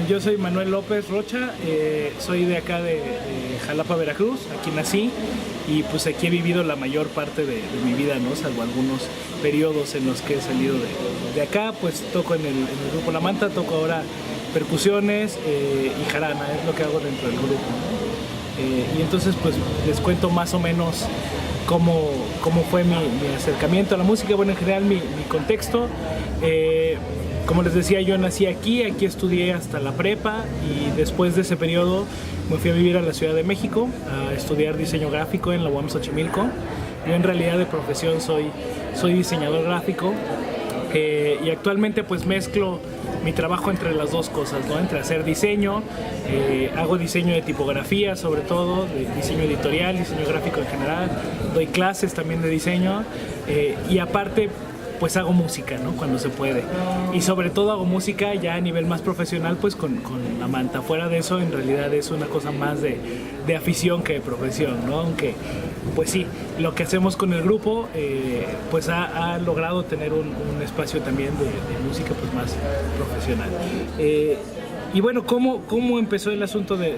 Yo soy Manuel López Rocha, soy de acá de Jalapa, Veracruz, aquí nací y pues aquí he vivido la mayor parte de mi vida, ¿no? Salvo algunos periodos en los que he salido de acá, pues toco en el grupo La Manta, toco ahora percusiones y jarana, es lo que hago dentro del grupo, ¿no? Y entonces pues les cuento más o menos cómo fue mi acercamiento a la música, bueno, en general mi contexto. Como les decía, yo nací aquí estudié hasta la prepa y después de ese periodo me fui a vivir a la Ciudad de México a estudiar diseño gráfico en la UAM Xochimilco. Yo en realidad de profesión soy diseñador gráfico y actualmente pues mezclo mi trabajo entre las dos cosas, ¿no? Entre hacer diseño, hago diseño de tipografía sobre todo, de diseño editorial, diseño gráfico en general, doy clases también de diseño y aparte pues hago música, ¿no? Cuando se puede. Y sobre todo hago música ya a nivel más profesional, pues con La Manta. Fuera de eso, en realidad es una cosa más de afición que de profesión, ¿no? Aunque, pues sí, lo que hacemos con el grupo, pues ha logrado tener un espacio también de música pues más profesional. Y bueno, ¿cómo empezó el asunto de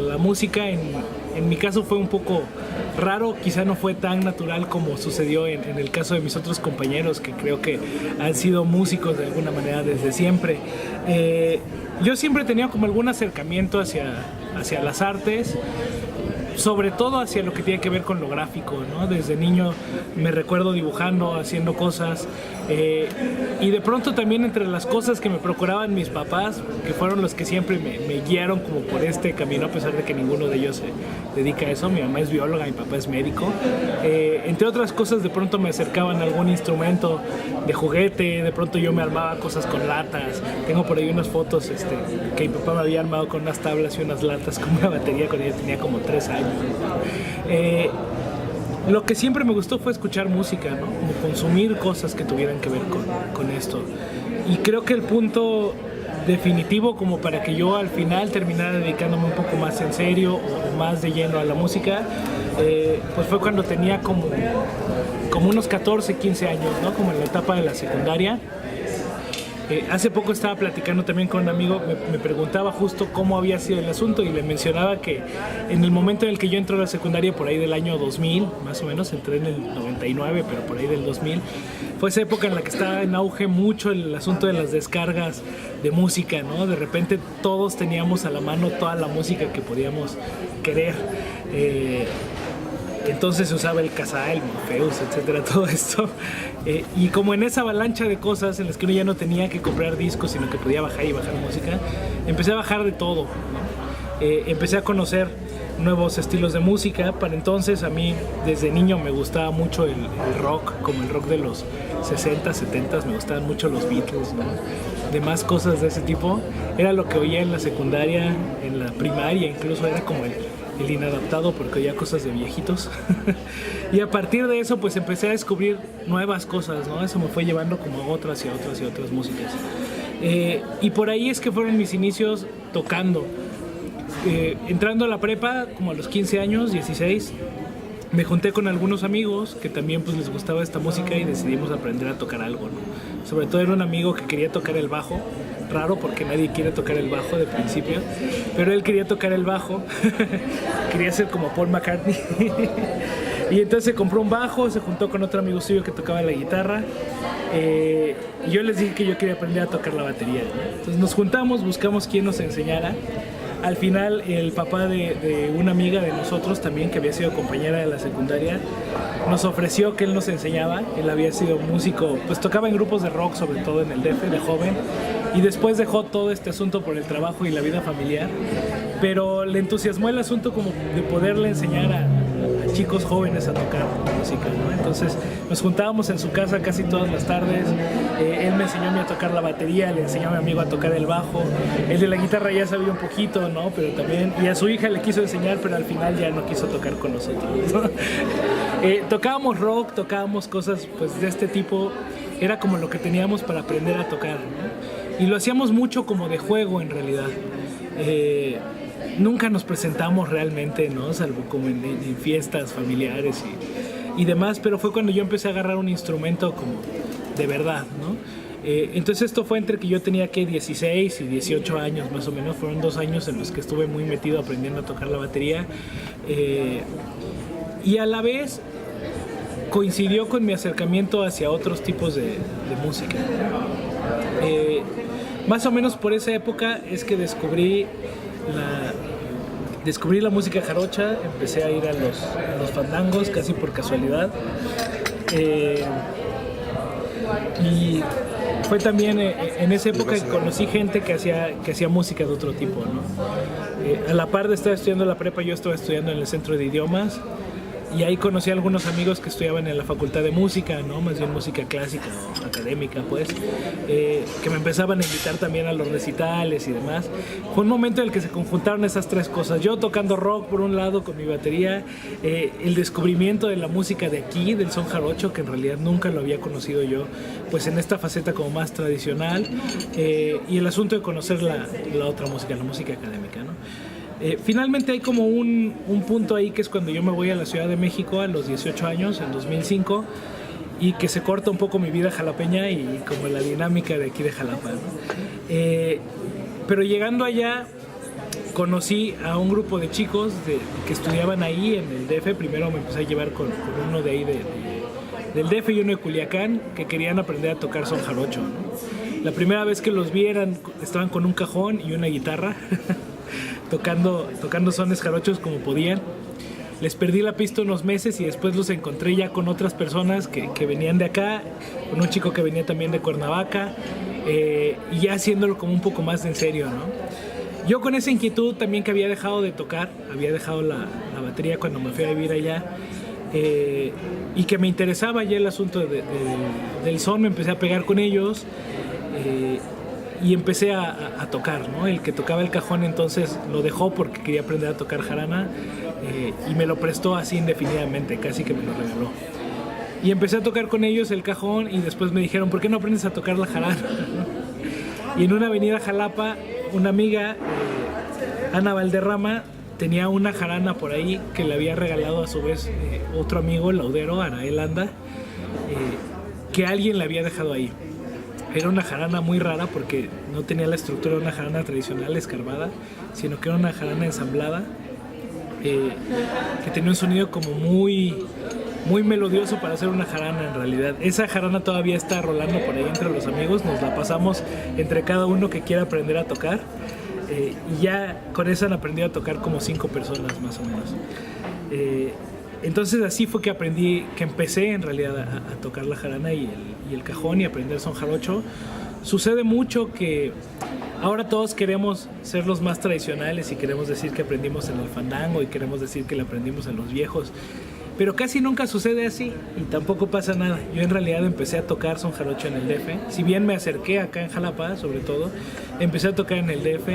la música? En mi caso fue un poco raro, quizá no fue tan natural como sucedió en el caso de mis otros compañeros, que creo que han sido músicos de alguna manera desde siempre. Yo siempre tenía como algún acercamiento hacia las artes, sobre todo hacia lo que tiene que ver con lo gráfico, ¿no? Desde niño me recuerdo dibujando, haciendo cosas y de pronto también entre las cosas que me procuraban mis papás, que fueron los que siempre me guiaron como por este camino, a pesar de que ninguno de ellos se dedica a eso. Mi mamá es bióloga, mi papá es médico. Entre otras cosas, de pronto me acercaban a algún instrumento de juguete, de pronto yo me armaba cosas con latas. Tengo por ahí unas fotos que mi papá me había armado con unas tablas y unas latas con una batería cuando yo tenía como 3 años. Lo que siempre me gustó fue escuchar música, ¿no? Como consumir cosas que tuvieran que ver con esto. Y creo que el punto definitivo como para que yo al final terminara dedicándome un poco más en serio o más de lleno a la música, pues fue cuando tenía como unos 14, 15 años, ¿no? Como en la etapa de la secundaria. Hace poco estaba platicando también con un amigo, me preguntaba justo cómo había sido el asunto y le mencionaba que en el momento en el que yo entré a la secundaria, por ahí del año 2000, más o menos, entré en el 99, pero por ahí del 2000, fue esa época en la que estaba en auge mucho el asunto de las descargas de música, ¿no? De repente todos teníamos a la mano toda la música que podíamos querer. Entonces se usaba el Kazaa, el Morpheus, etcétera, todo esto. Y como en esa avalancha de cosas en las que uno ya no tenía que comprar discos, sino que podía bajar música, empecé a bajar de todo, ¿no? Empecé a conocer nuevos estilos de música. Para entonces a mí desde niño me gustaba mucho el rock, como el rock de los 60, 70, me gustaban mucho los Beatles, ¿no? Demás cosas de ese tipo. Era lo que oía en la secundaria, en la primaria, incluso era como el inadaptado porque oía cosas de viejitos. Y a partir de eso pues empecé a descubrir nuevas cosas, ¿no? Eso me fue llevando como a otras y otras y otras músicas. Y por ahí es que fueron mis inicios tocando. Entrando a la prepa, como a los 15 años, 16, me junté con algunos amigos que también pues les gustaba esta música y decidimos aprender a tocar algo, ¿no? Sobre todo era un amigo que quería tocar el bajo, raro porque nadie quiere tocar el bajo de principio, pero él quería tocar el bajo, quería ser como Paul McCartney. Y entonces se compró un bajo, se juntó con otro amigo suyo que tocaba la guitarra y yo les dije que yo quería aprender a tocar la batería, ¿no? Entonces nos juntamos, buscamos quién nos enseñara. Al final el papá de una amiga de nosotros también, que había sido compañera de la secundaria, nos ofreció que él nos enseñaba. Él había sido músico, pues tocaba en grupos de rock, sobre todo en el DF de joven, y después dejó todo este asunto por el trabajo y la vida familiar, pero le entusiasmó el asunto como de poderle enseñar a chicos jóvenes a tocar música, ¿no? Entonces nos juntábamos en su casa casi todas las tardes. Él me enseñó a mí a tocar la batería, le enseñó a mi amigo a tocar el bajo. El de la guitarra ya sabía un poquito, ¿no? Pero también, y a su hija le quiso enseñar, pero al final ya no quiso tocar con nosotros, ¿no? Tocábamos rock, tocábamos cosas pues de este tipo. Era como lo que teníamos para aprender a tocar, ¿no? Y lo hacíamos mucho como de juego en realidad. Nunca nos presentamos realmente, ¿no? Salvo como en fiestas familiares y demás, pero fue cuando yo empecé a agarrar un instrumento como de verdad, ¿no? Entonces esto fue entre que yo tenía que 16 y 18 años más o menos. Fueron 2 años en los que estuve muy metido aprendiendo a tocar la batería. Y a la vez coincidió con mi acercamiento hacia otros tipos de música. Más o menos por esa época es que descubrí la música jarocha. Empecé a ir a los fandangos casi por casualidad. Y fue también en esa época que conocí gente que hacía música de otro tipo, ¿no? A la par de estar estudiando la prepa, yo estaba estudiando en el centro de idiomas. Y ahí conocí a algunos amigos que estudiaban en la facultad de música, ¿no? Más bien música clásica o académica, pues, que me empezaban a invitar también a los recitales y demás. Fue un momento en el que se conjuntaron esas tres cosas. Yo tocando rock por un lado con mi batería, el descubrimiento de la música de aquí, del son jarocho, que en realidad nunca lo había conocido yo, pues en esta faceta como más tradicional, y el asunto de conocer la otra música, la música académica, ¿no? Finalmente hay como un punto ahí que es cuando yo me voy a la Ciudad de México a los 18 años, en 2005, y que se corta un poco mi vida jalapeña y como la dinámica de aquí de Jalapa, ¿no? Pero llegando allá conocí a un grupo de chicos que estudiaban ahí en el DF. Primero me empecé a llevar con uno de ahí del DF y uno de Culiacán, que querían aprender a tocar son jarocho, ¿no? La primera vez que los vi estaban con un cajón y una guitarra tocando sones jarochos como podían. Les perdí la pista unos meses y después los encontré ya con otras personas que venían de acá, con un chico que venía también de Cuernavaca, y ya haciéndolo como un poco más en serio, ¿no? Yo con esa inquietud también que había dejado de tocar, había dejado la batería cuando me fui a vivir allá, y que me interesaba ya el asunto del son, me empecé a pegar con ellos, y empecé a tocar, ¿no? El que tocaba el cajón entonces lo dejó porque quería aprender a tocar jarana, y me lo prestó así indefinidamente, casi que me lo regaló. Y empecé a tocar con ellos el cajón y después me dijeron, ¿por qué no aprendes a tocar la jarana? Y en una avenida Jalapa, una amiga, Ana Valderrama, tenía una jarana por ahí que le había regalado a su vez otro amigo, laudero, Arael Anda, que alguien le había dejado ahí. Era una jarana muy rara porque no tenía la estructura de una jarana tradicional escarbada, sino que era una jarana ensamblada, que tenía un sonido como muy, muy melodioso para hacer una jarana en realidad. Esa jarana todavía está rolando por ahí entre los amigos, nos la pasamos entre cada uno que quiera aprender a tocar, y ya con esa han aprendido a tocar como 5 personas más o menos. Entonces así fue que empecé en realidad a tocar la jarana y el cajón y aprender son jarocho. Sucede mucho que ahora todos queremos ser los más tradicionales y queremos decir que aprendimos en el fandango y queremos decir que le aprendimos en los viejos, pero casi nunca sucede así y tampoco pasa nada. Yo en realidad empecé a tocar son jarocho en el DF, si bien me acerqué acá en Jalapa sobre todo, empecé a tocar en el DF.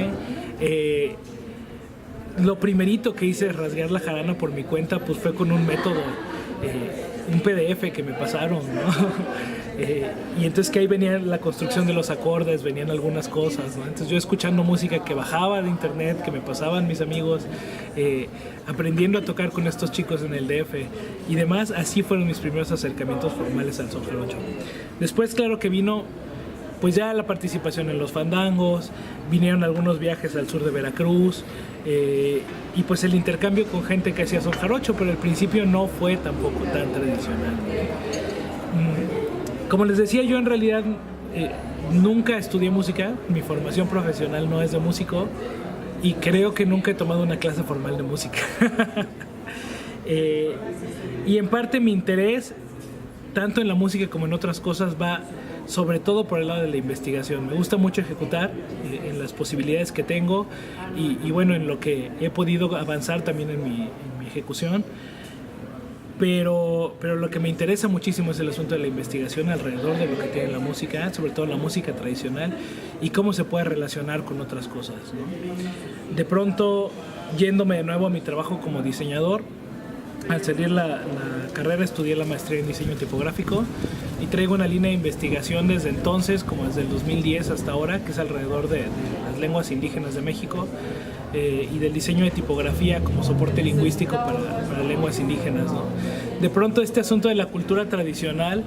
Lo primerito que hice rasgar la jarana por mi cuenta pues fue con un método, un PDF que me pasaron, ¿no? Y entonces que ahí venía la construcción de los acordes, venían algunas cosas, ¿no? Entonces yo escuchando música que bajaba de internet, que me pasaban mis amigos, aprendiendo a tocar con estos chicos en el DF y demás, así fueron mis primeros acercamientos formales al son jarocho. Después claro que vino pues ya la participación en los fandangos, vinieron algunos viajes al sur de Veracruz, y pues el intercambio con gente que hacía son jarocho, pero al principio no fue tampoco tan tradicional. Como les decía, yo en realidad nunca estudié música, mi formación profesional no es de músico y creo que nunca he tomado una clase formal de música. Y en parte mi interés, tanto en la música como en otras cosas, va sobre todo por el lado de la investigación. Me gusta mucho ejecutar en las posibilidades que tengo y bueno, en lo que he podido avanzar también en mi ejecución, pero lo que me interesa muchísimo es el asunto de la investigación alrededor de lo que tiene la música, sobre todo la música tradicional, y cómo se puede relacionar con otras cosas, ¿no? De pronto, yéndome de nuevo a mi trabajo como diseñador, al salir la carrera estudié la maestría en diseño tipográfico y traigo una línea de investigación desde entonces, como desde el 2010 hasta ahora, que es alrededor de las lenguas indígenas de México, y del diseño de tipografía como soporte lingüístico para lenguas indígenas, ¿no? De pronto este asunto de la cultura tradicional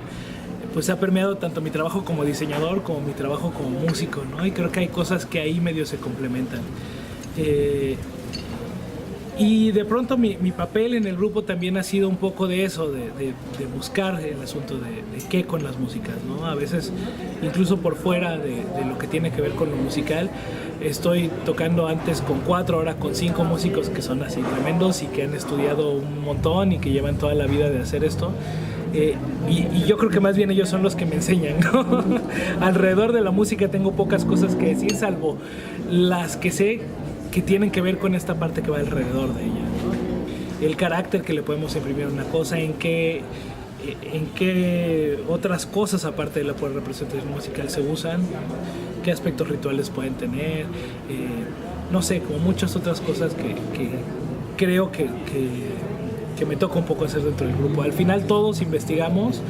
pues ha permeado tanto mi trabajo como diseñador como mi trabajo como músico, ¿no? Y creo que hay cosas que ahí medio se complementan. Y de pronto mi papel en el grupo también ha sido un poco de eso, de buscar el asunto de qué con las músicas, ¿no? A veces, incluso por fuera de lo que tiene que ver con lo musical, estoy tocando antes con 4, ahora con 5 músicos que son así tremendos y que han estudiado un montón y que llevan toda la vida de hacer esto. Y yo creo que más bien ellos son los que me enseñan, ¿no? Alrededor de la música tengo pocas cosas que decir, salvo las que sé que tienen que ver con esta parte que va alrededor de ella, ¿no? El carácter que le podemos imprimir a una cosa, en qué otras cosas aparte de la pura representación musical se usan, qué aspectos rituales pueden tener, no sé, como muchas otras cosas que creo que me toca un poco hacer dentro del grupo. Al final todos investigamos,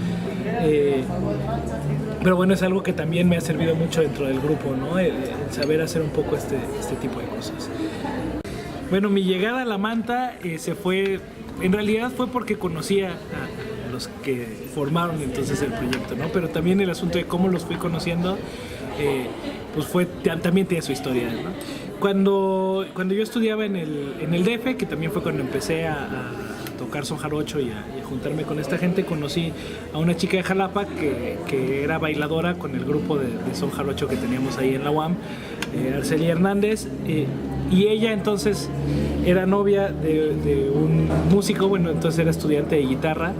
pero bueno, es algo que también me ha servido mucho dentro del grupo, ¿no? El saber hacer un poco este tipo de cosas. Bueno, mi llegada a La Manta en realidad fue porque conocía a los que formaron entonces el proyecto, ¿no? Pero también el asunto de cómo los fui conociendo, pues también tiene su historia, ¿no? Cuando yo estudiaba en el DF, que también fue cuando empecé a tocar son jarocho y a juntarme con esta gente, conocí a una chica de Jalapa que era bailadora con el grupo de son jarocho que teníamos ahí en la UAM, Arcelia Hernández, y ella entonces era novia de un músico, bueno, entonces era estudiante de guitarra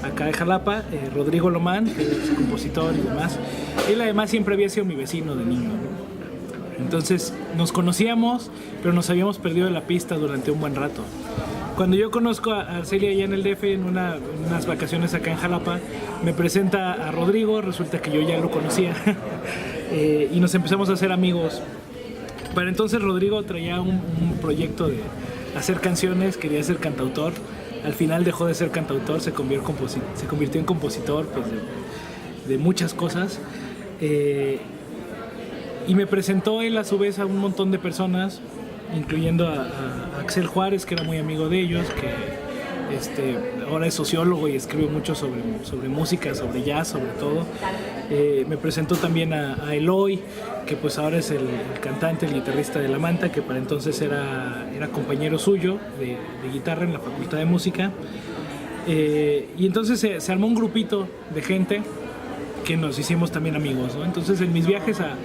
acá de Jalapa, Rodrigo Lomán, que es compositor y demás. Él además siempre había sido mi vecino de niño, ¿no? Entonces nos conocíamos, pero nos habíamos perdido de la pista durante un buen rato. Cuando yo conozco a Arcelia allá en el DF, en unas vacaciones acá en Jalapa, me presenta a Rodrigo, resulta que yo ya lo conocía, y nos empezamos a hacer amigos. Para entonces Rodrigo traía un proyecto de hacer canciones, quería ser cantautor. Al final dejó de ser cantautor, se convirtió en compositor, pues, de muchas cosas. Y me presentó él a su vez a un montón de personas, incluyendo a Axel Juárez, que era muy amigo de ellos, que ahora es sociólogo y escribe mucho sobre música, sobre jazz, sobre todo. Me presentó también a Eloy, que pues ahora es el cantante, el guitarrista de La Manta, que para entonces era compañero suyo de guitarra en la Facultad de Música. Y entonces se armó un grupito de gente que nos hicimos también amigos, ¿no? Entonces en mis viajes a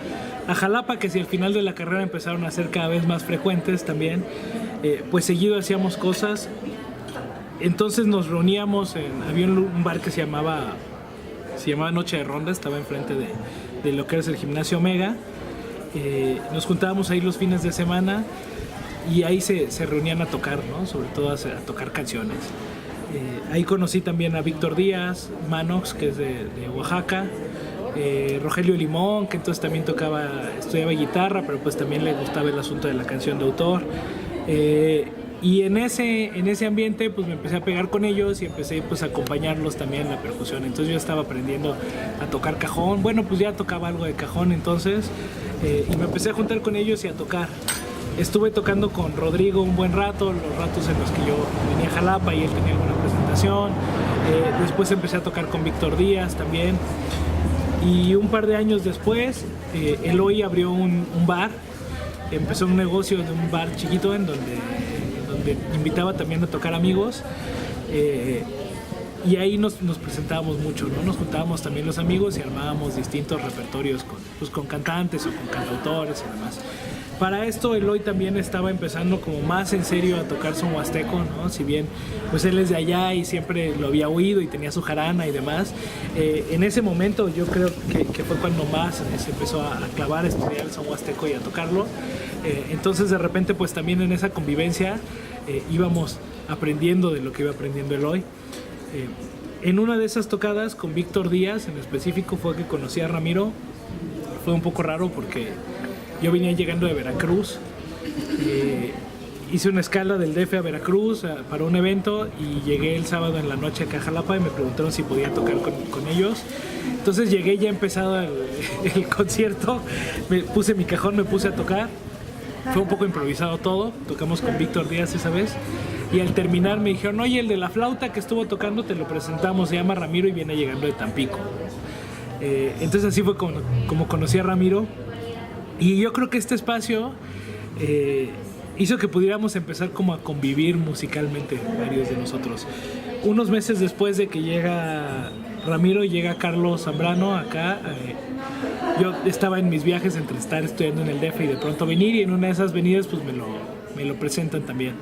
Jalapa, que si al final de la carrera empezaron a ser cada vez más frecuentes también, pues seguido hacíamos cosas. Entonces nos reuníamos, había un bar que se llamaba Noche de Ronda, estaba enfrente de lo que es el Gimnasio Omega. Nos juntábamos ahí los fines de semana y ahí se reunían a tocar, ¿no? Sobre todo a tocar canciones. Ahí conocí también a Víctor Díaz, Manox, que es de Oaxaca, Rogelio Limón, que entonces también estudiaba guitarra, pero pues también le gustaba el asunto de la canción de autor. Y en ese ambiente pues me empecé a pegar con ellos y empecé pues a acompañarlos también en la percusión. Entonces yo estaba aprendiendo a tocar cajón, bueno pues ya tocaba algo de cajón entonces, y me empecé a juntar con ellos y a tocar. Estuve tocando con Rodrigo un buen rato, los ratos en los que yo venía a Jalapa y él tenía alguna presentación. Después empecé a tocar con Víctor Díaz también. Y un par de años después, Eloy abrió un bar, empezó un negocio de un bar chiquito en donde invitaba también a tocar amigos. Y ahí nos presentábamos mucho, ¿no? Nos juntábamos también los amigos y armábamos distintos repertorios con cantantes o con cantautores y demás. Para esto Eloy también estaba empezando como más en serio a tocar son huasteco, ¿no? Si bien pues él es de allá y siempre lo había oído y tenía su jarana y demás, en ese momento yo creo que fue cuando más se empezó a clavar, a estudiar el son huasteco y a tocarlo. Entonces de repente pues también en esa convivencia íbamos aprendiendo de lo que iba aprendiendo Eloy. En una de esas tocadas con Víctor Díaz en específico fue que conocí a Ramiro. Fue un poco raro porque yo venía llegando de Veracruz, hice una escala del DF a Veracruz para un evento y llegué el sábado en la noche acá a Jalapa y me preguntaron si podía tocar con ellos. Entonces llegué ya empezado el concierto, me puse mi cajón, me puse a tocar. Fue un poco improvisado todo, tocamos con Víctor Díaz esa vez y al terminar me dijeron, oye, el de la flauta que estuvo tocando te lo presentamos, se llama Ramiro y viene llegando de Tampico. Entonces así fue como conocí a Ramiro. Y yo creo que este espacio hizo que pudiéramos empezar como a convivir musicalmente varios de nosotros. Unos meses después de que llega Ramiro y llega Carlos Zambrano acá, yo estaba en mis viajes entre estar estudiando en el DF y de pronto venir, y en una de esas venidas pues me lo presentan también.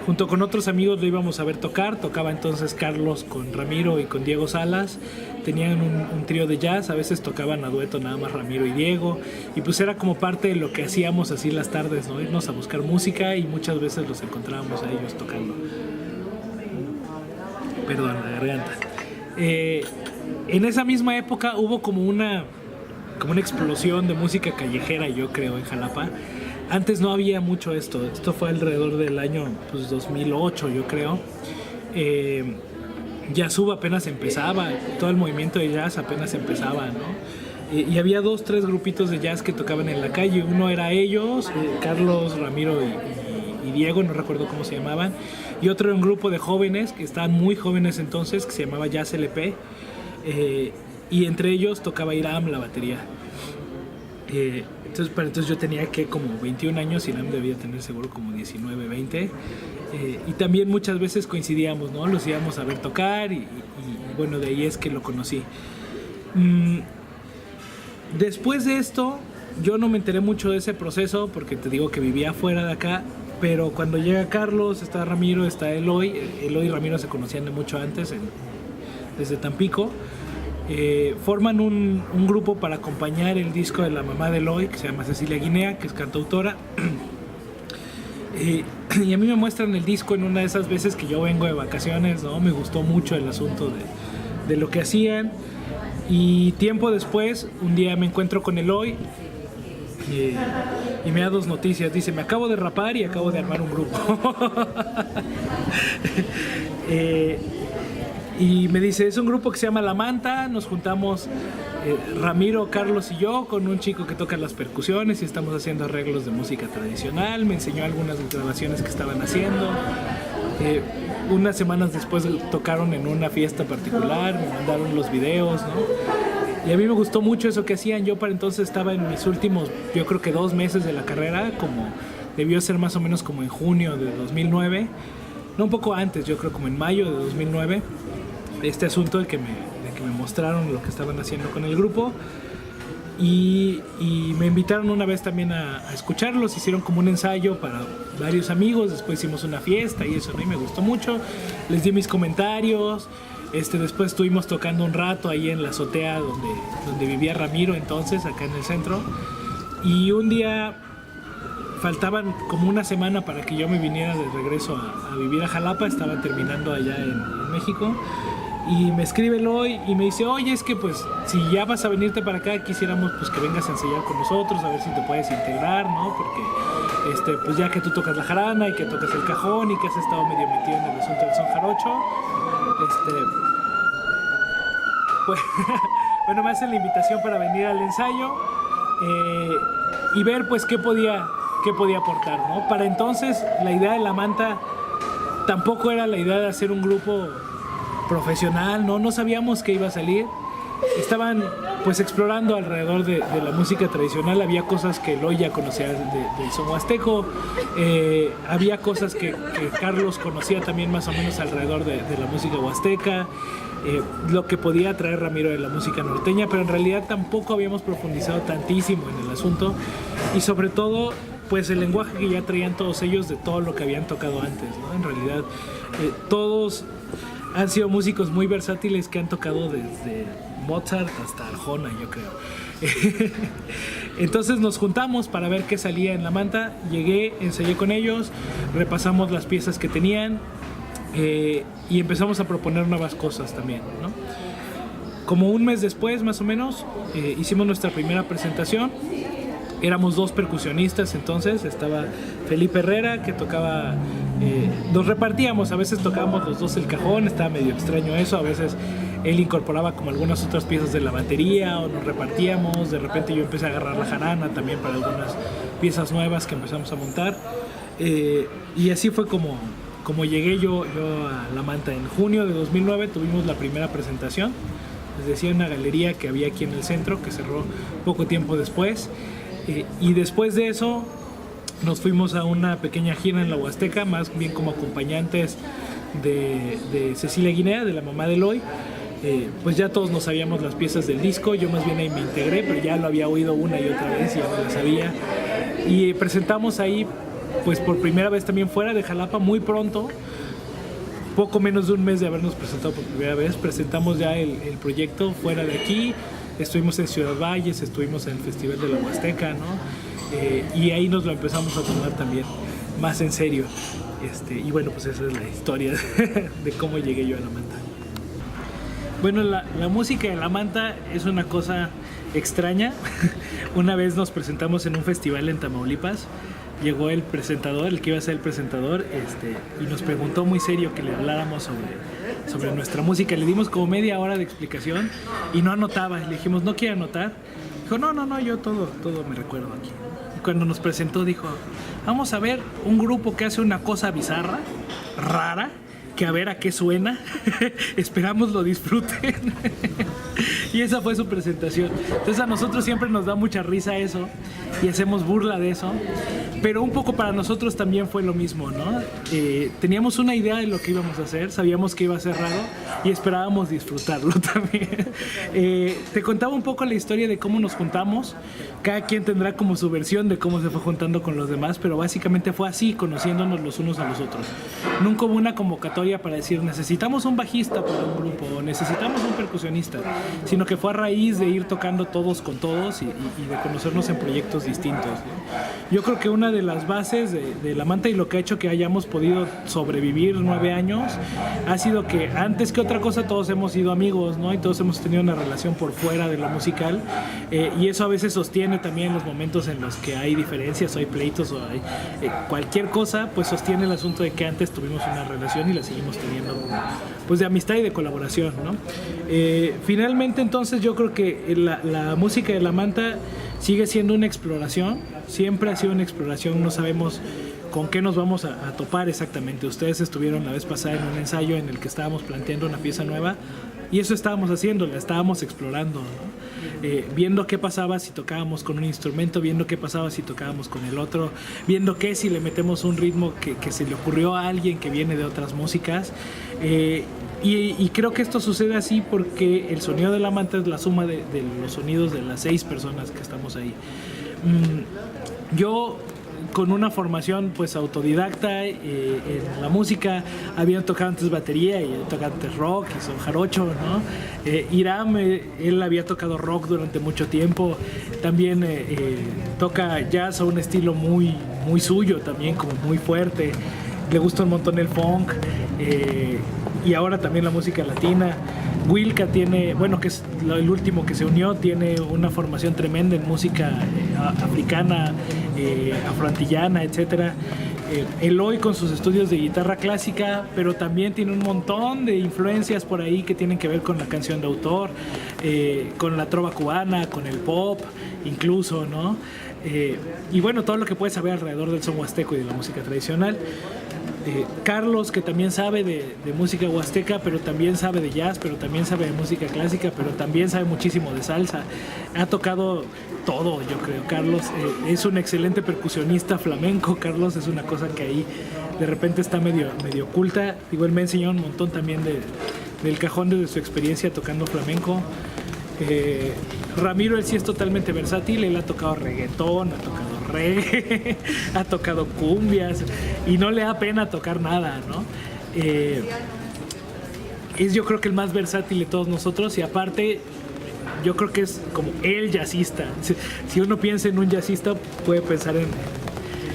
Junto con otros amigos lo íbamos a ver tocar. Tocaba entonces Carlos con Ramiro y con Diego Salas. Tenían un trío de jazz, a veces tocaban a dueto nada más Ramiro y Diego, y pues era como parte de lo que hacíamos así las tardes, ¿no? Irnos a buscar música, y muchas veces los encontrábamos a ellos tocando. Perdón, la garganta. En esa misma época hubo como una explosión de música callejera, yo creo, en Jalapa. Antes no había mucho esto fue alrededor del año 2008, yo creo. Jazzub apenas empezaba, todo el movimiento de jazz apenas empezaba, ¿no? Y había 2-3 grupitos de jazz que tocaban en la calle. Uno era ellos, Carlos, Ramiro y Diego, no recuerdo cómo se llamaban. Y otro era un grupo de jóvenes, que estaban muy jóvenes entonces, que se llamaba Jazz LP. Y entre ellos tocaba Iram la batería. Entonces yo tenía que como 21 años, y Iram debía tener seguro como 19, 20. Y también muchas veces coincidíamos, ¿no? Los íbamos a ver tocar y bueno, de ahí es que lo conocí. Después de esto, yo no me enteré mucho de ese proceso porque te digo que vivía fuera de acá, pero cuando llega Carlos, está Ramiro, está Eloy. Eloy y Ramiro se conocían de mucho antes, desde Tampico. Forman un grupo para acompañar el disco de la mamá de Eloy, que se llama Cecilia Guinea, que es cantautora. Y a mí me muestran el disco en una de esas veces que yo vengo de vacaciones, ¿no? Me gustó mucho el asunto de lo que hacían. Y tiempo después, un día me encuentro con Eloy y me da 2 noticias. Dice: me acabo de rapar y acabo de armar un grupo. Y me dice: es un grupo que se llama La Manta. Nos juntamos Ramiro, Carlos y yo con un chico que toca las percusiones y estamos haciendo arreglos de música tradicional. Me enseñó algunas grabaciones que estaban haciendo. Unas semanas después tocaron en una fiesta particular, me mandaron los videos, ¿no? Y a mí me gustó mucho eso que hacían. Yo para entonces estaba en mis últimos, yo creo que 2 meses de la carrera, como debió ser más o menos como en junio de 2009, no, un poco antes, yo creo como en mayo de 2009, este asunto de que me mostraron lo que estaban haciendo con el grupo. Y me invitaron una vez también a escucharlos. Hicieron como un ensayo para varios amigos. Después hicimos una fiesta y eso, ¿no? Y me gustó mucho. Les di mis comentarios. Después estuvimos tocando un rato ahí en la azotea donde vivía Ramiro entonces, acá en el centro. Y un día faltaban como una semana para que yo me viniera de regreso a vivir a Jalapa. Estaba terminando allá en México. Y me escribe Eloy y me dice: oye, es que pues si ya vas a venirte para acá, quisiéramos pues que vengas a ensayar con nosotros, a ver si te puedes integrar, ¿no? Porque pues ya que tú tocas la jarana y que tocas el cajón y que has estado medio metido en el asunto del son jarocho, pues bueno, me hacen la invitación para venir al ensayo y ver pues qué podía aportar, ¿no? Para entonces la idea de La Manta tampoco era la idea de hacer un grupo profesional, no sabíamos qué iba a salir. Estaban pues explorando alrededor de la música tradicional. Había cosas que Eloy ya conocía del son huasteco, había cosas que Carlos conocía también más o menos alrededor de la música huasteca, lo que podía traer Ramiro de la música norteña, pero en realidad tampoco habíamos profundizado tantísimo en el asunto, y sobre todo pues el lenguaje que ya traían todos ellos de todo lo que habían tocado antes, ¿no? En realidad todos han sido músicos muy versátiles que han tocado desde Mozart hasta Arjona, yo creo. Entonces nos juntamos para ver qué salía en La Manta. Llegué, ensayé con ellos, repasamos las piezas que tenían y empezamos a proponer nuevas cosas también, ¿no? Como un mes después, más o menos, hicimos nuestra primera presentación. Éramos 2 percusionistas entonces. Estaba Felipe Herrera, que tocaba, nos repartíamos, a veces tocábamos los 2 el cajón, estaba medio extraño eso, a veces él incorporaba como algunas otras piezas de la batería o nos repartíamos. De repente yo empecé a agarrar la jarana también para algunas piezas nuevas que empezamos a montar, y así fue como llegué yo a La Manta. En junio de 2009 tuvimos la primera presentación les decía, una galería que había aquí en el centro, que cerró poco tiempo después. Y después de eso nos fuimos a una pequeña gira en la Huasteca, más bien como acompañantes de Cecilia Guinea, de la mamá de Eloy. Pues ya todos nos sabíamos las piezas del disco, yo más bien ahí me integré, pero ya lo había oído una y otra vez y ya me lo sabía. Y presentamos ahí, pues por primera vez también fuera de Jalapa, muy pronto, poco menos de un mes de habernos presentado por primera vez, presentamos ya el proyecto fuera de aquí, estuvimos en Ciudad Valles, estuvimos en el Festival de la Huasteca, ¿no? Y ahí nos lo empezamos a tomar también más en serio. Y bueno, pues esa es la historia de cómo llegué yo a La Manta. Bueno, la música de La Manta es una cosa extraña. Una vez nos presentamos en un festival en Tamaulipas. Llegó el presentador, el que iba a ser el presentador, y nos preguntó muy serio que le habláramos sobre nuestra música. Le dimos como media hora de explicación y no anotaba. Le dijimos, ¿no quiere anotar? Dijo, no, yo todo me recuerdo aquí. Y cuando nos presentó dijo, vamos a ver un grupo que hace una cosa bizarra, rara, que a ver a qué suena. Esperamos lo disfruten. Y esa fue su presentación. Entonces a nosotros siempre nos da mucha risa eso y hacemos burla de eso, pero un poco para nosotros también fue lo mismo, ¿no? Teníamos una idea de lo que íbamos a hacer, sabíamos que iba a ser raro y esperábamos disfrutarlo también. Te contaba un poco la historia de cómo nos juntamos. Cada quien tendrá como su versión de cómo se fue juntando con los demás, pero básicamente fue así, conociéndonos los unos a los otros. Nunca hubo una convocatoria para decir necesitamos un bajista para un grupo o necesitamos un percusionista, sino que fue a raíz de ir tocando todos con todos y de conocernos en proyectos distintos, ¿no? Yo creo que una de las bases de La Manta y lo que ha hecho que hayamos podido sobrevivir 9 años ha sido que antes que otra cosa todos hemos sido amigos, ¿no? Y todos hemos tenido una relación por fuera de lo musical, y eso a veces sostiene también los momentos en los que hay diferencias o hay pleitos o hay cualquier cosa, pues sostiene el asunto de que antes tuvimos una relación y la seguimos teniendo, pues de amistad y de colaboración, ¿no? Finalmente entonces yo creo que la música de La Manta sigue siendo una exploración, siempre ha sido una exploración, no sabemos con qué nos vamos a topar exactamente. Ustedes estuvieron la vez pasada en un ensayo en el que estábamos planteando una pieza nueva y eso estábamos haciendo, la estábamos explorando, ¿no? Viendo qué pasaba si tocábamos con un instrumento, viendo qué pasaba si tocábamos con el otro, viendo qué si le metemos un ritmo que se le ocurrió a alguien que viene de otras músicas. Y creo que esto sucede así porque el sonido de La Manta es la suma de los sonidos de las 6 personas que estamos ahí. Yo con una formación pues autodidacta en la música, habían tocado antes batería y tocado antes rock y son jarocho, ¿no? Iram, él había tocado rock durante mucho tiempo, también toca jazz a un estilo muy suyo también, como muy fuerte, le gusta un montón el funk, y ahora también la música latina. Wilka tiene, bueno, que es el último que se unió, tiene una formación tremenda en música africana, afroantillana, etc. Eloy con sus estudios de guitarra clásica, pero también tiene un montón de influencias por ahí que tienen que ver con la canción de autor, con la trova cubana, con el pop, incluso, ¿no? Y bueno, todo lo que puedes saber alrededor del son huasteco y de la música tradicional. Carlos, que también sabe de música huasteca, pero también sabe de jazz, pero también sabe de música clásica, pero también sabe muchísimo de salsa. Ha tocado todo, yo creo. Carlos es un excelente percusionista flamenco. Carlos es una cosa que ahí de repente está medio oculta. Igual me enseñó un montón también del cajón de su experiencia tocando flamenco. Ramiro, él sí es totalmente versátil. Él ha tocado reggaetón, ha tocado reggae, ha tocado cumbias y no le da pena tocar nada, ¿no? Es yo creo que el más versátil de todos nosotros y aparte yo creo que es como el jazzista. Si uno piensa en un jazzista puede pensar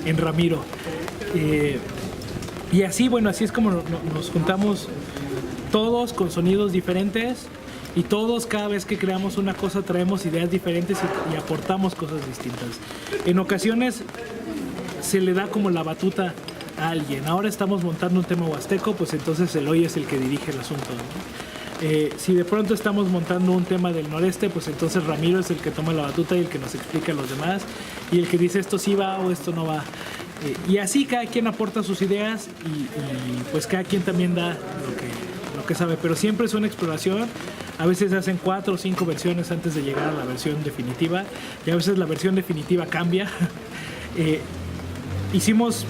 en Ramiro. Y así, bueno, así es como nos juntamos todos con sonidos diferentes. Y todos, cada vez que creamos una cosa, traemos ideas diferentes y aportamos cosas distintas. En ocasiones se le da como la batuta a alguien. Ahora estamos montando un tema huasteco, pues entonces Eloy es el que dirige el asunto, ¿no? Si de pronto estamos montando un tema del noreste, pues entonces Ramiro es el que toma la batuta y el que nos explica a los demás. Y el que dice esto sí va o esto no va. Y así cada quien aporta sus ideas y pues cada quien también da lo que sabe. Pero siempre es una exploración. A veces hacen 4 o 5 versiones antes de llegar a la versión definitiva, y a veces la versión definitiva cambia. Hicimos,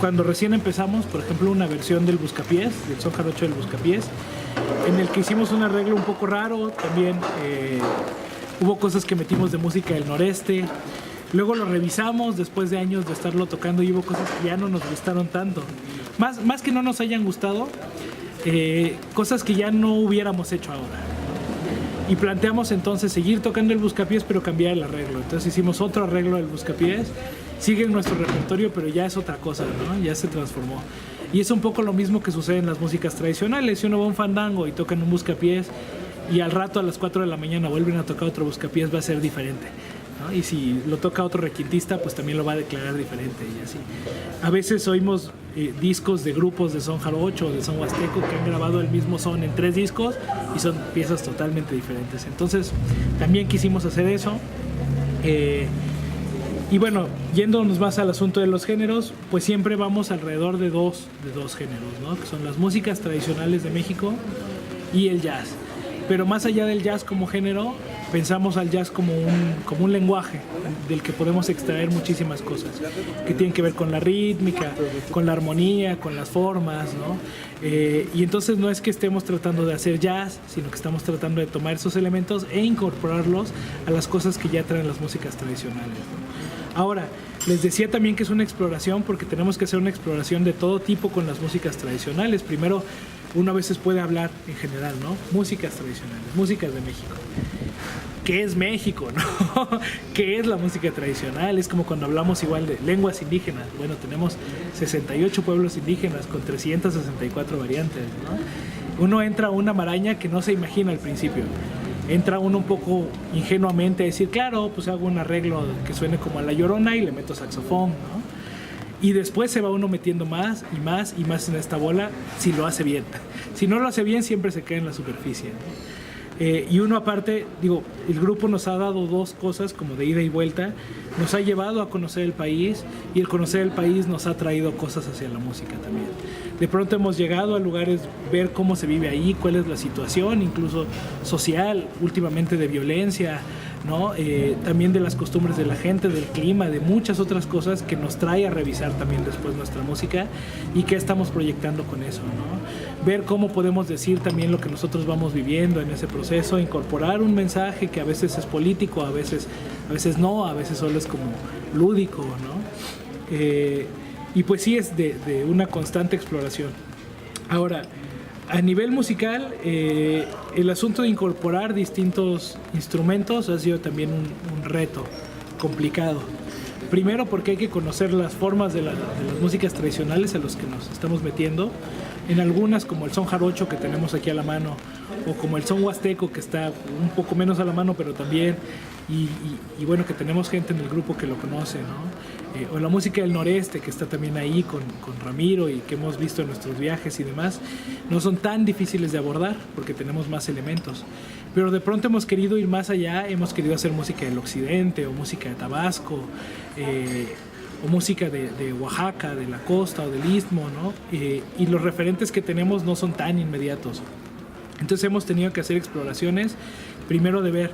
cuando recién empezamos, por ejemplo, una versión del Buscapiés, del son jarocho del Buscapiés, en el que hicimos un arreglo un poco raro. También hubo cosas que metimos de música del noreste. Luego lo revisamos después de años de estarlo tocando y hubo cosas que ya no nos gustaron tanto. Más que no nos hayan gustado, cosas que ya no hubiéramos hecho ahora. Y planteamos entonces seguir tocando el Buscapiés, pero cambiar el arreglo. Entonces hicimos otro arreglo del Buscapiés. Sigue en nuestro repertorio, pero ya es otra cosa, ¿no? Ya se transformó. Y es un poco lo mismo que sucede en las músicas tradicionales. Si uno va a un fandango y tocan un Buscapiés y al rato a las 4 de la mañana vuelven a tocar otro Buscapiés, va a ser diferente, ¿no? Y si lo toca otro requintista, pues también lo va a declarar diferente y así. A veces oímos discos de grupos de son jarocho o de son huasteco que han grabado el mismo son en 3 discos y son piezas totalmente diferentes. Entonces también quisimos hacer eso. Y bueno, yéndonos más al asunto de los géneros, pues siempre vamos alrededor de dos géneros, ¿no? Que son las músicas tradicionales de México y el jazz. Pero más allá del jazz como género, pensamos al jazz como un lenguaje del que podemos extraer muchísimas cosas, que tienen que ver con la rítmica, con la armonía, con las formas, ¿no? Y entonces no es que estemos tratando de hacer jazz, sino que estamos tratando de tomar esos elementos e incorporarlos a las cosas que ya traen las músicas tradicionales, ¿no? Ahora, les decía también que es una exploración, porque tenemos que hacer una exploración de todo tipo con las músicas tradicionales. Primero, uno a veces puede hablar en general, ¿no? Músicas tradicionales, músicas de México. ¿Qué es México, no? ¿Qué es la música tradicional? Es como cuando hablamos igual de lenguas indígenas. Bueno, tenemos 68 pueblos indígenas con 364 variantes, ¿no? Uno entra a una maraña que no se imagina al principio. Entra uno un poco ingenuamente a decir, claro, pues hago un arreglo que suene como a La Llorona y le meto saxofón, ¿no? Y después se va uno metiendo más y más y más en esta bola, si lo hace bien. Si no lo hace bien, siempre se cae en la superficie, ¿no? Y uno aparte, digo, el grupo nos ha dado 2 cosas como de ida y vuelta. Nos ha llevado a conocer el país y el conocer el país nos ha traído cosas hacia la música también. De pronto hemos llegado a lugares, ver cómo se vive ahí, cuál es la situación, incluso social, últimamente de violencia, ¿no? También de las costumbres de la gente, del clima, de muchas otras cosas que nos trae a revisar también después nuestra música y qué estamos proyectando con eso, ¿no? Ver cómo podemos decir también lo que nosotros vamos viviendo en ese proceso, incorporar un mensaje que a veces es político, a veces no, a veces solo es como lúdico, ¿no? Y pues sí es de una constante exploración. Ahora, a nivel musical, el asunto de incorporar distintos instrumentos ha sido también un reto complicado. Primero porque hay que conocer las formas de las músicas tradicionales a los que nos estamos metiendo. En algunas, como el son jarocho que tenemos aquí a la mano, o como el son huasteco que está un poco menos a la mano, pero también, y bueno, que tenemos gente en el grupo que lo conoce, ¿no? O la música del noreste que está también ahí con Ramiro y que hemos visto en nuestros viajes y demás, no son tan difíciles de abordar porque tenemos más elementos. Pero de pronto hemos querido ir más allá, hemos querido hacer música del occidente o música de Tabasco, o música de Oaxaca, de la costa o del istmo, ¿no? Y los referentes que tenemos no son tan inmediatos. Entonces hemos tenido que hacer exploraciones, primero de ver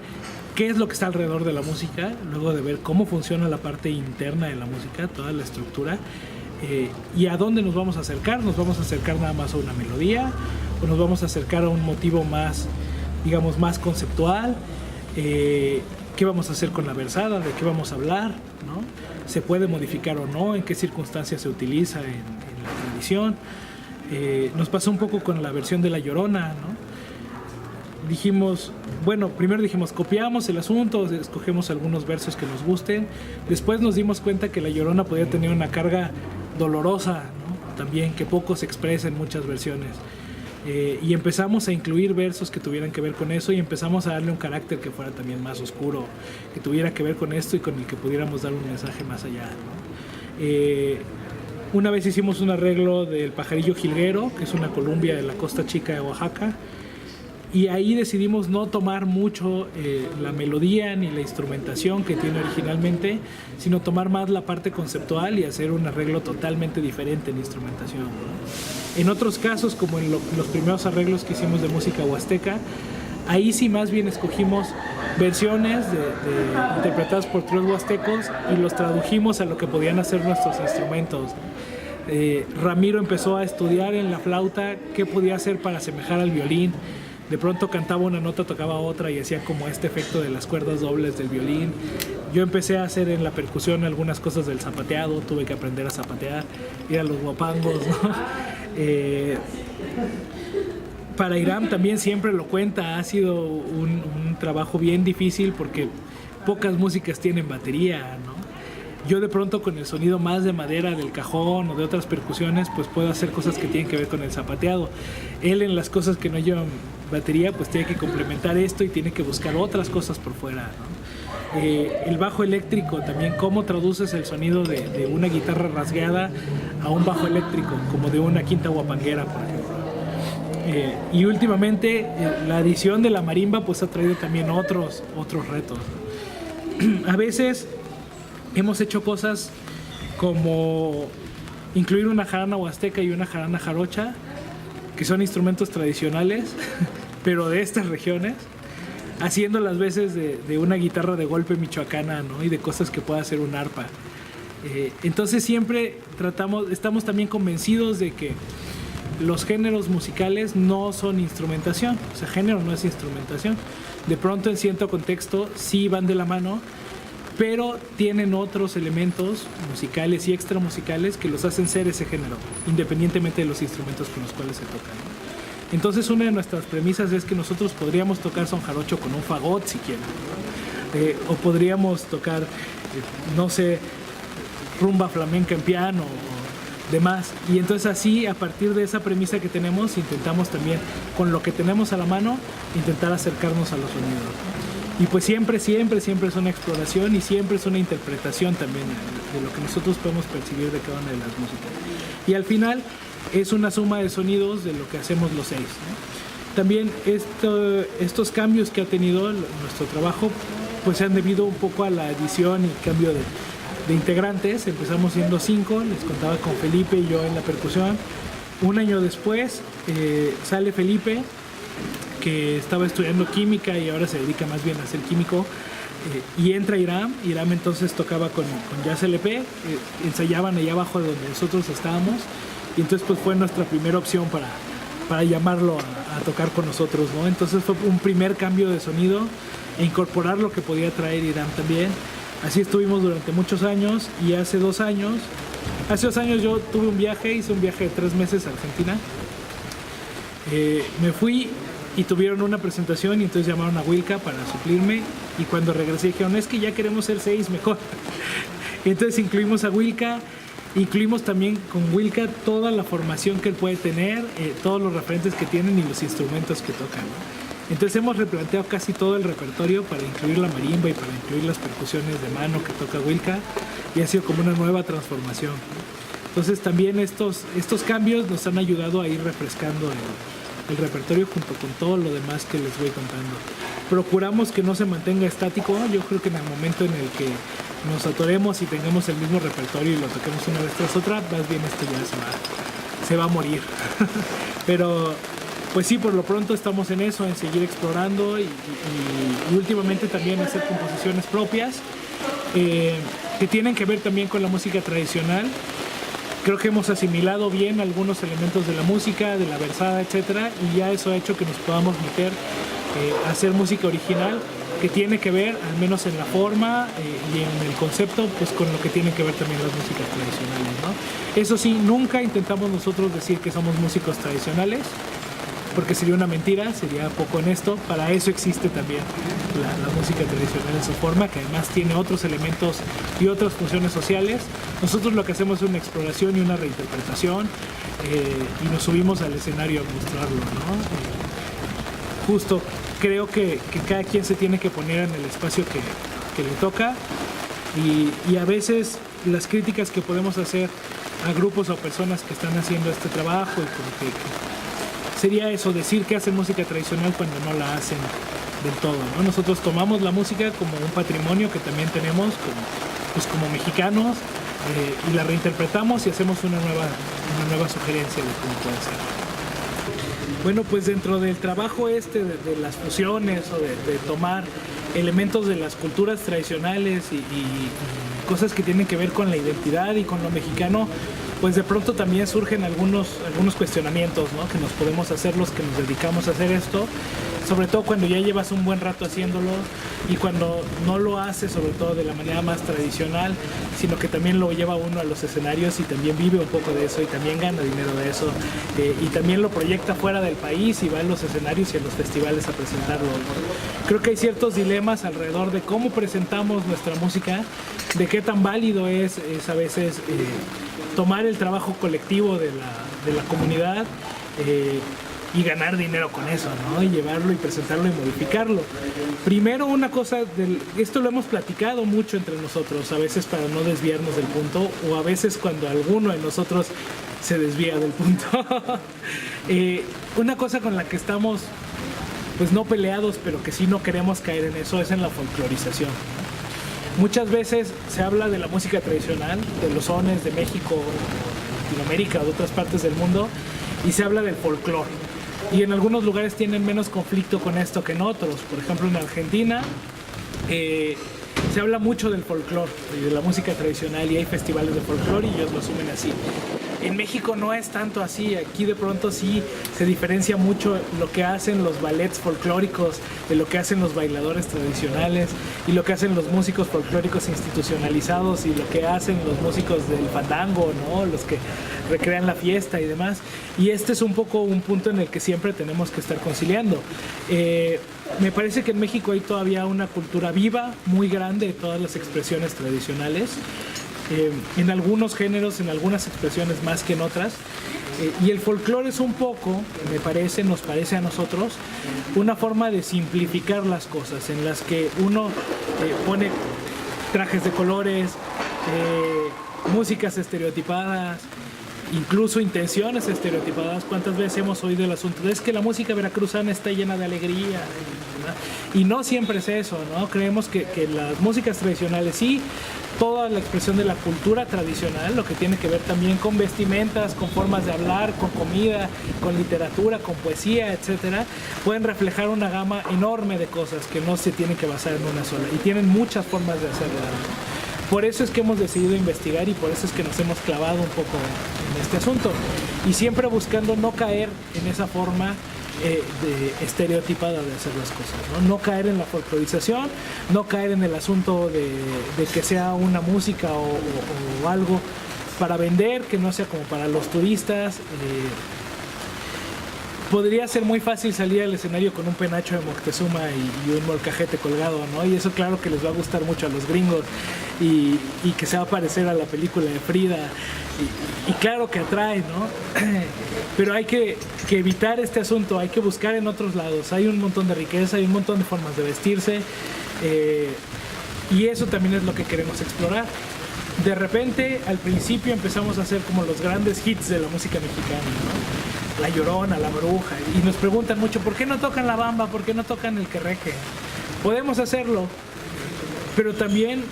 qué es lo que está alrededor de la música, luego de ver cómo funciona la parte interna de la música, toda la estructura, y a dónde nos vamos a acercar. ¿Nos vamos a acercar nada más a una melodía o nos vamos a acercar a un motivo más, digamos, más conceptual? ¿Qué vamos a hacer con la versada? ¿De qué vamos a hablar? ¿No? ¿Se puede modificar o no? ¿En qué circunstancias se utiliza en la tradición? Nos pasó un poco con la versión de La Llorona, ¿no? Primero dijimos, copiamos el asunto, escogemos algunos versos que nos gusten. Después nos dimos cuenta que La Llorona podía tener una carga dolorosa, ¿no? También, que poco se expresa en muchas versiones. Y empezamos a incluir versos que tuvieran que ver con eso y empezamos a darle un carácter que fuera también más oscuro, que tuviera que ver con esto y con el que pudiéramos dar un mensaje más allá, ¿no? Una vez hicimos un arreglo del Pajarillo Jilguero, que es una columbia de la Costa Chica de Oaxaca, y ahí decidimos no tomar mucho la melodía ni la instrumentación que tiene originalmente, sino tomar más la parte conceptual y hacer un arreglo totalmente diferente en instrumentación, ¿no? En otros casos, como en los primeros arreglos que hicimos de música huasteca, Ahí sí más bien escogimos versiones interpretadas por tres huastecos y los tradujimos a lo que podían hacer nuestros instrumentos. Ramiro empezó a estudiar en la flauta qué podía hacer para asemejar al violín. De pronto cantaba una nota, tocaba otra y hacía como este efecto de las cuerdas dobles del violín. Yo empecé a hacer en la percusión algunas cosas del zapateado, tuve que aprender a zapatear, ir a los guapangos, ¿no? Para Hiram también siempre lo cuenta, ha sido un trabajo bien difícil porque pocas músicas tienen batería, ¿no? Yo de pronto con el sonido más de madera del cajón o de otras percusiones pues puedo hacer cosas que tienen que ver con el zapateado. Él en las cosas que no llevan batería pues tiene que complementar esto y tiene que buscar otras cosas por fuera, ¿no? El bajo eléctrico también, cómo traduces el sonido de una guitarra rasgueada a un bajo eléctrico, como de una quinta guapanguera, por ejemplo. Y últimamente la adición de la marimba pues ha traído también otros retos. A veces hemos hecho cosas como incluir una jarana huasteca y una jarana jarocha, que son instrumentos tradicionales, pero de estas regiones, haciendo las veces de una guitarra de golpe michoacana, ¿no? Y de cosas que pueda hacer un arpa. Entonces siempre estamos también convencidos de que los géneros musicales no son instrumentación, o sea, género no es instrumentación. De pronto en cierto contexto sí van de la mano, pero tienen otros elementos musicales y extramusicales que los hacen ser ese género, independientemente de los instrumentos con los cuales se tocan, ¿no? Entonces una de nuestras premisas es que nosotros podríamos tocar son jarocho con un fagot siquiera, ¿no? O podríamos tocar, no sé, rumba flamenca en piano o demás. Y entonces así, a partir de esa premisa que tenemos, intentamos también, con lo que tenemos a la mano, intentar acercarnos a los sonidos, ¿no? Y pues siempre es una exploración y siempre es una interpretación también de lo que nosotros podemos percibir de cada una de las músicas. Y al final es una suma de sonidos de lo que hacemos los seis, ¿no? También estos cambios que ha tenido nuestro trabajo pues se han debido un poco a la edición y cambio de integrantes. Empezamos siendo 5, les contaba con Felipe y yo en la percusión. Un año después sale Felipe, que estaba estudiando química y ahora se dedica más bien a ser químico, y entra Hiram. Hiram entonces tocaba con Jazz LP, ensayaban allá abajo de donde nosotros estábamos, y entonces pues fue nuestra primera opción para llamarlo a tocar con nosotros, ¿no? Entonces fue un primer cambio de sonido e incorporar lo que podía traer Hiram también. Así estuvimos durante muchos años, y hace 2 años yo tuve hice un viaje de 3 meses a Argentina. Me fui y tuvieron una presentación y entonces llamaron a Wilka para suplirme, y cuando regresé dijeron, es que ya queremos ser 6 mejor. Y entonces incluimos a Wilka, incluimos también con Wilka toda la formación que él puede tener, todos los referentes que tienen y los instrumentos que tocan, ¿no? Entonces hemos replanteado casi todo el repertorio para incluir la marimba y para incluir las percusiones de mano que toca Wilka, y ha sido como una nueva transformación. Entonces también estos cambios nos han ayudado a ir refrescando el repertorio junto con todo lo demás que les voy contando. Procuramos que no se mantenga estático. Yo creo que en el momento en el que nos atoremos y tengamos el mismo repertorio y lo toquemos una vez tras otra, más bien esto ya se va a morir. Pero pues sí, por lo pronto estamos en eso, en seguir explorando y últimamente también hacer composiciones propias que tienen que ver también con la música tradicional. Creo que hemos asimilado bien algunos elementos de la música, de la versada, etcétera, y ya eso ha hecho que nos podamos meter a hacer música original que tiene que ver, al menos en la forma y en el concepto, pues con lo que tienen que ver también las músicas tradicionales, ¿no? Eso sí, nunca intentamos nosotros decir que somos músicos tradicionales, porque sería una mentira, sería poco honesto. Para eso existe también la música tradicional en su forma, que además tiene otros elementos y otras funciones sociales. Nosotros lo que hacemos es una exploración y una reinterpretación, y nos subimos al escenario a mostrarlo, ¿no? Justo creo que cada quien se tiene que poner en el espacio que le toca, y a veces las críticas que podemos hacer a grupos o personas que están haciendo este trabajo, y como que sería eso, decir que hacen música tradicional cuando no la hacen del todo, ¿no? Nosotros tomamos la música como un patrimonio que también tenemos como mexicanos, y la reinterpretamos y hacemos una nueva sugerencia de cómo puede ser. Bueno, pues dentro del trabajo de las fusiones o de tomar elementos de las culturas tradicionales y cosas que tienen que ver con la identidad y con lo mexicano, pues de pronto también surgen algunos cuestionamientos, ¿no? Que nos podemos hacer los que nos dedicamos a hacer esto, sobre todo cuando ya llevas un buen rato haciéndolo y cuando no lo haces sobre todo de la manera más tradicional, sino que también lo lleva uno a los escenarios y también vive un poco de eso y también gana dinero de eso, y también lo proyecta fuera del país y va a los escenarios y a los festivales a presentarlo. Creo que hay ciertos dilemas alrededor de cómo presentamos nuestra música, de qué tan válido es a veces tomar el trabajo colectivo de la comunidad y ganar dinero con eso, ¿no? Y llevarlo y presentarlo y modificarlo. Primero, una cosa, esto lo hemos platicado mucho entre nosotros, a veces para no desviarnos del punto, o a veces cuando alguno de nosotros se desvía del punto. Una cosa con la que estamos, pues no peleados, pero que sí no queremos caer en eso, es en la folclorización. Muchas veces se habla de la música tradicional, de los sones de México, Latinoamérica o de otras partes del mundo, y se habla del folclore. Y en algunos lugares tienen menos conflicto con esto que en otros. Por ejemplo, en Argentina se habla mucho del folclore y de la música tradicional y hay festivales de folclore y ellos lo asumen así. En México no es tanto así, aquí de pronto sí se diferencia mucho lo que hacen los ballets folclóricos de lo que hacen los bailadores tradicionales y lo que hacen los músicos folclóricos institucionalizados y lo que hacen los músicos del fandango, ¿no? Los que recrean la fiesta y demás. Y este es un poco un punto en el que siempre tenemos que estar conciliando. Me parece que en México hay todavía una cultura viva, muy grande de todas las expresiones tradicionales. En algunos géneros, en algunas expresiones más que en otras, y el folclore es un poco, nos parece a nosotros, una forma de simplificar las cosas, en las que uno pone trajes de colores, músicas estereotipadas, incluso intenciones estereotipadas. ¿Cuántas veces hemos oído el asunto de es que la música veracruzana está llena de alegría? ¿No? Y no siempre es eso, ¿no? Creemos que las músicas tradicionales sí, toda la expresión de la cultura tradicional, lo que tiene que ver también con vestimentas, con formas de hablar, con comida, con literatura, con poesía, etcétera, pueden reflejar una gama enorme de cosas que no se tienen que basar en una sola y tienen muchas formas de hacerlo. Por eso es que hemos decidido investigar y por eso es que nos hemos clavado un poco en este asunto y siempre buscando no caer en esa forma estereotipada de hacer las cosas, ¿no? No caer en la folclorización, no caer en el asunto de que sea una música o algo para vender, que no sea como para los turistas. Podría ser muy fácil salir al escenario con un penacho de Moctezuma y un molcajete colgado, ¿no? Y eso claro que les va a gustar mucho a los gringos y que se va a parecer a la película de Frida y claro que atrae, ¿no? Pero hay que evitar este asunto, hay que buscar en otros lados. Hay un montón de riqueza, hay un montón de formas de vestirse y eso también es lo que queremos explorar. De repente, al principio empezamos a hacer como los grandes hits de la música mexicana, ¿no? La Llorona, La Bruja, y nos preguntan mucho, ¿por qué no tocan la bamba? ¿Por qué no tocan el querreque? Podemos hacerlo, pero también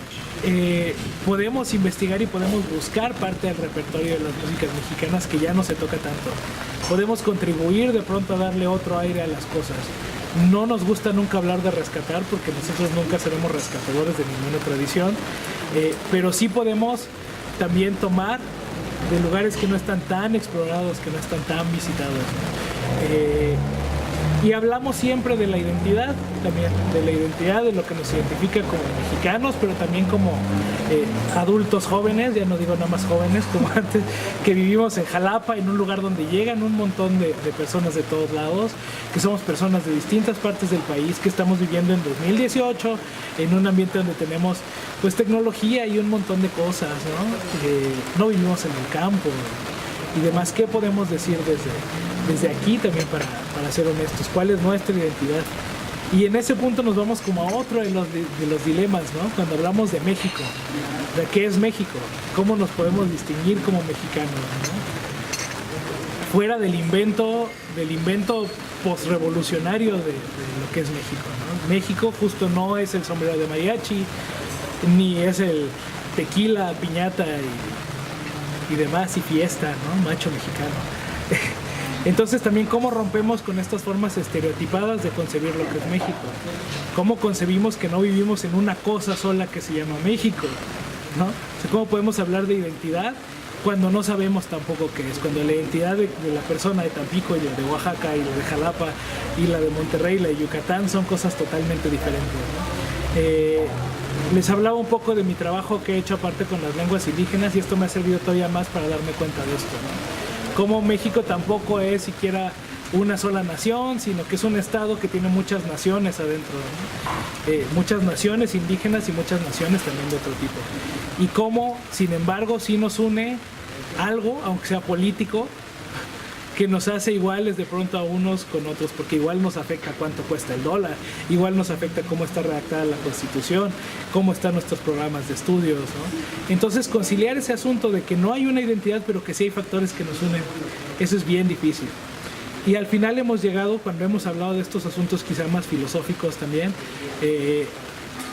podemos investigar y podemos buscar parte del repertorio de las músicas mexicanas que ya no se toca tanto. Podemos contribuir de pronto a darle otro aire a las cosas. No nos gusta nunca hablar de rescatar, porque nosotros nunca seremos rescatadores de ninguna tradición, pero sí podemos también tomar de lugares que no están tan explorados, que no están tan visitados, ¿no? Y hablamos siempre de la identidad, también de la identidad, de lo que nos identifica como mexicanos, pero también como adultos jóvenes, ya no digo nada más jóvenes como antes, que vivimos en Jalapa, en un lugar donde llegan un montón de personas de todos lados, que somos personas de distintas partes del país, que estamos viviendo en 2018, en un ambiente donde tenemos pues tecnología y un montón de cosas, ¿no? No vivimos en el campo y demás. ¿Qué podemos decir desde aquí también para ser honestos? ¿Cuál es nuestra identidad? Y en ese punto nos vamos como a otro de los dilemas, ¿no? Cuando hablamos de México, ¿de qué es México? ¿Cómo nos podemos distinguir como mexicanos, ¿no? Fuera del invento postrevolucionario de lo que es México, ¿no? México justo no es el sombrero de mariachi, ni es el tequila, piñata y demás, y fiesta, ¿no? Macho mexicano. Entonces también cómo rompemos con estas formas estereotipadas de concebir lo que es México. Cómo concebimos que no vivimos en una cosa sola que se llama México, ¿no? O sea, cómo podemos hablar de identidad cuando no sabemos tampoco qué es, cuando la identidad de la persona de Tampico y la de Oaxaca y la de Jalapa y la de Monterrey y la de Yucatán son cosas totalmente diferentes, ¿no? Les hablaba un poco de mi trabajo que he hecho aparte con las lenguas indígenas y esto me ha servido todavía más para darme cuenta de esto, ¿no? Como México tampoco es siquiera una sola nación, sino que es un estado que tiene muchas naciones adentro, ¿no? Muchas naciones indígenas y muchas naciones también de otro tipo. Y cómo, sin embargo, sí nos une algo, aunque sea político, que nos hace iguales de pronto a unos con otros, porque igual nos afecta cuánto cuesta el dólar, igual nos afecta cómo está redactada la Constitución, cómo están nuestros programas de estudios, ¿no? Entonces conciliar ese asunto de que no hay una identidad, pero que sí hay factores que nos unen, eso es bien difícil. Y al final hemos llegado, cuando hemos hablado de estos asuntos quizá más filosóficos también,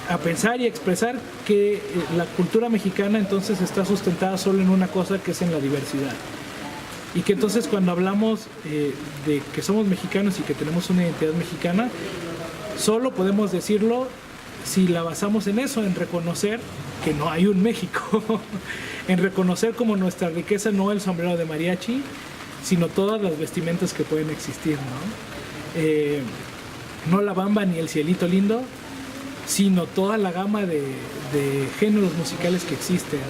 a pensar y expresar que la cultura mexicana entonces está sustentada solo en una cosa, que es en la diversidad. Y que entonces cuando hablamos de que somos mexicanos y que tenemos una identidad mexicana, solo podemos decirlo si la basamos en eso, en reconocer que no hay un México, en reconocer como nuestra riqueza no el sombrero de mariachi, sino todas las vestimentas que pueden existir, ¿no? No la bamba ni el cielito lindo, sino toda la gama de géneros musicales que existen.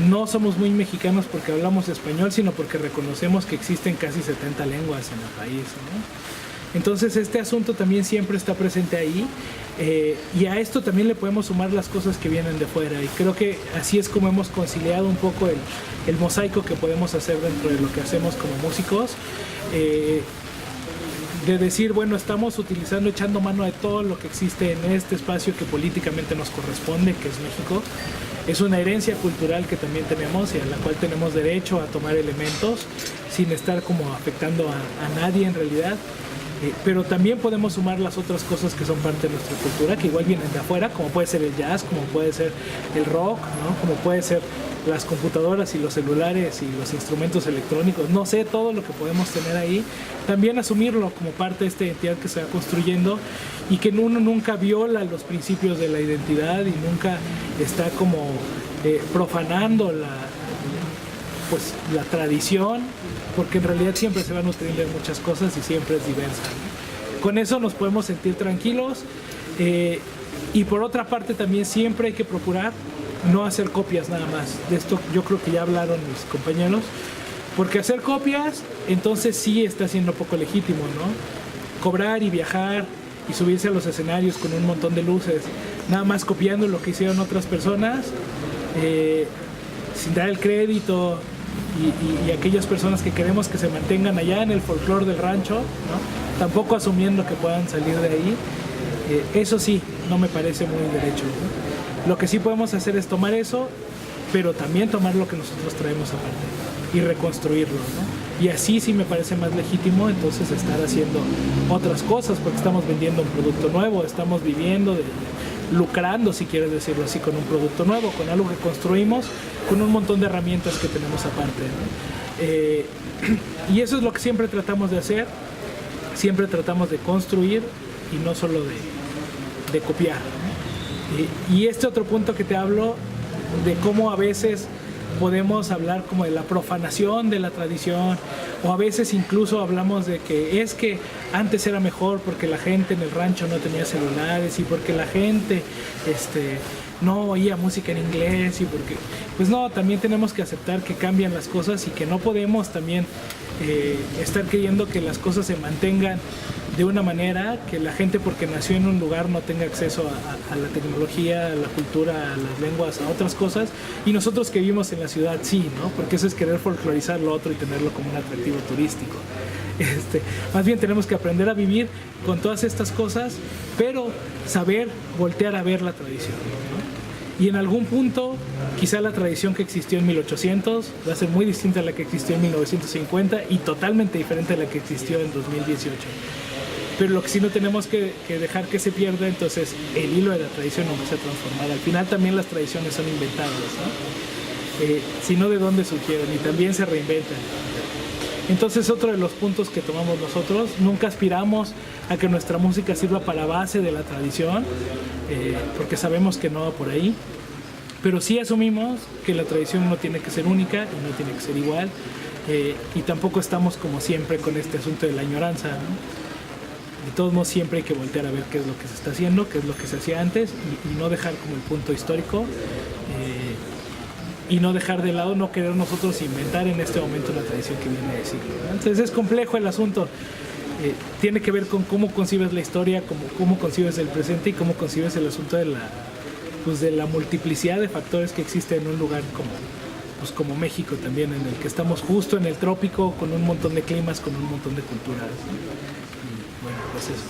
No somos muy mexicanos porque hablamos español, sino porque reconocemos que existen casi 70 lenguas en el país, ¿no? Entonces este asunto también siempre está presente ahí, y a esto también le podemos sumar las cosas que vienen de fuera, y creo que así es como hemos conciliado un poco el mosaico que podemos hacer dentro de lo que hacemos como músicos, de decir, bueno, estamos utilizando, echando mano de todo lo que existe en este espacio que políticamente nos corresponde, que es México. Es una herencia cultural que también tenemos y a la cual tenemos derecho a tomar elementos sin estar como afectando a nadie en realidad. Pero también podemos sumar las otras cosas que son parte de nuestra cultura, que igual vienen de afuera, como puede ser el jazz, como puede ser el rock, ¿no? Como puede ser las computadoras y los celulares y los instrumentos electrónicos, no sé, todo lo que podemos tener ahí, también asumirlo como parte de esta identidad que se va construyendo y que uno nunca viola los principios de la identidad y nunca está como profanando la tradición, porque en realidad siempre se va nutriendo de muchas cosas y siempre es diversa, ¿no? Con eso nos podemos sentir tranquilos, y por otra parte también siempre hay que procurar no hacer copias nada más. De esto yo creo que ya hablaron mis compañeros, porque hacer copias entonces sí está siendo poco legítimo, ¿no? Cobrar y viajar y subirse a los escenarios con un montón de luces, nada más copiando lo que hicieron otras personas, sin dar el crédito, y aquellas personas que queremos que se mantengan allá en el folclore del rancho, ¿no? Tampoco asumiendo que puedan salir de ahí, eso sí, no me parece muy derecho, ¿no? Lo que sí podemos hacer es tomar eso, pero también tomar lo que nosotros traemos aparte y reconstruirlo, ¿no? Y así sí me parece más legítimo entonces estar haciendo otras cosas, porque estamos vendiendo un producto nuevo, estamos viviendo, lucrando, si quieres decirlo así, con un producto nuevo, con algo que construimos, con un montón de herramientas que tenemos aparte, ¿no? Y eso es lo que siempre tratamos de hacer, siempre tratamos de construir y no solo de copiar, ¿no? Y este otro punto que te hablo, de cómo a veces podemos hablar como de la profanación de la tradición, o a veces incluso hablamos de que es que antes era mejor porque la gente en el rancho no tenía celulares y porque la gente no oía música en inglés, y porque, pues no, también tenemos que aceptar que cambian las cosas y que no podemos también estar queriendo que las cosas se mantengan de una manera, que la gente porque nació en un lugar no tenga acceso a la tecnología, a la cultura, a las lenguas, a otras cosas, y nosotros que vivimos en la ciudad sí, ¿no? Porque eso es querer folclorizar lo otro y tenerlo como un atractivo turístico. Más bien tenemos que aprender a vivir con todas estas cosas, pero saber voltear a ver la tradición, ¿no? Y en algún punto, quizá la tradición que existió en 1800 va a ser muy distinta a la que existió en 1950 y totalmente diferente a la que existió en 2018. Pero lo que sí no tenemos que dejar que se pierda, entonces, el hilo de la tradición aunque sea transformada. Al final también las tradiciones son inventadas, ¿no? Sino de dónde surgieron y también se reinventan. Entonces otro de los puntos que tomamos nosotros, nunca aspiramos a que nuestra música sirva para la base de la tradición, porque sabemos que no va por ahí, pero sí asumimos que la tradición no tiene que ser única y no tiene que ser igual, y tampoco estamos como siempre con este asunto de la añoranza, ¿no? De todos modos siempre hay que voltear a ver qué es lo que se está haciendo, qué es lo que se hacía antes y no dejar como el punto histórico y no dejar de lado, no querer nosotros inventar en este momento una tradición que viene de siglo, ¿no? Entonces es complejo el asunto, tiene que ver con cómo concibes la historia, cómo concibes el presente y cómo concibes el asunto de la multiplicidad de factores que existe en un lugar como México también, en el que estamos justo en el trópico, con un montón de climas, con un montón de culturas, ¿no? Bueno, pues eso.